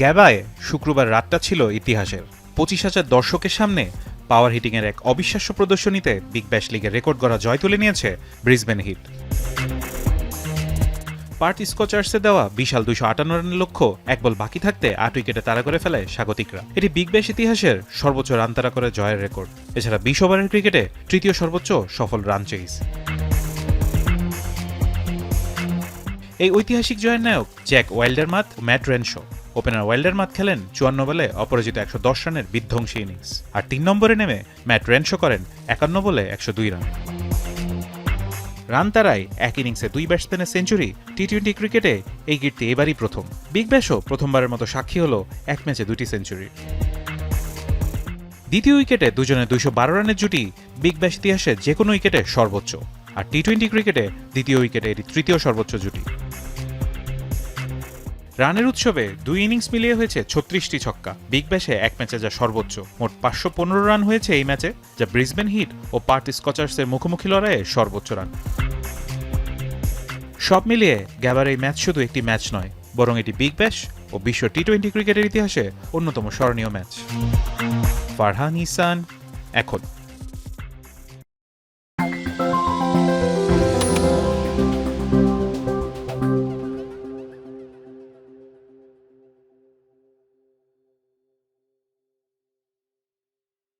গ্যাবায় শুক্রবার রাতটা ছিল ইতিহাসের। 25,000 দর্শকের সামনে পাওয়ার হিটিংয়ের এক অবিশ্বাস্য প্রদর্শনীতে বিগ ব্যাশ লিগের রেকর্ড গড়া জয় তুলে নিয়েছে ব্রিসবেন হিট। পার্থ স্কচার্সে দেওয়া বিশাল 258 রানের লক্ষ্য এক বল বাকি থাকতে 8 উইকেটে তাড়া করে ফেলে স্বাগতিকরা। এটি বিগ ব্যাশ ইতিহাসের সর্বোচ্চ রান তাড়া করে জয়ের রেকর্ড। এছাড়া 20 ওভারের ক্রিকেটে তৃতীয় সর্বোচ্চ সফল রান চেইস। এই ঐতিহাসিক জয়ের নায়ক জ্যাক ওয়াইল্ডারমাথ ও ম্যাট রেনশো। ওপেনার ওয়াইল্ডারমাথ খেলেন 54 বলে অপরাজিত 110 রানের বিধ্বংসী ইনিংস, আর 3 নম্বরে নেমে ম্যাট রেনশো করেন 51 বলে 102 রান। রান তাড়ায় এক ইনিংসে 2 ব্যাটসম্যানের সেঞ্চুরি টি-20 ক্রিকেটে এই কীর্তি এবারই প্রথম। বিগ ব্যাশও প্রথমবারের মতো সাক্ষী হল এক ম্যাচে 2টি সেঞ্চুরি। দ্বিতীয় উইকেটে দুজনে 212 রানের জুটি বিগ ব্যাশ ইতিহাসে যে কোনো উইকেটে সর্বোচ্চ, আর টি-20 ক্রিকেটে দ্বিতীয় উইকেটে এটি তৃতীয় সর্বোচ্চ জুটি। রানের উৎসবে 2 ইনিংস মিলিয়ে হয়েছে 36টি ছক্কা। বিগ ব্যাশে এক ম্যাচে যা সর্বোচ্চ। মোট 515 রান হয়েছে এই ম্যাচে, যা ব্রিসবেন হিট ও পার্থ স্কচার্সের মুখোমুখি লড়াইয়ে সর্বোচ্চ রান। সব মিলিয়ে গ্যাবার এই ম্যাচ শুধু একটি ম্যাচ নয়, বরং এটি বিগ ব্যাশ ও বিশ্ব টি-20 ক্রিকেটের ইতিহাসে অন্যতম স্মরণীয় ম্যাচ। ফারহান ইহসান, এখন।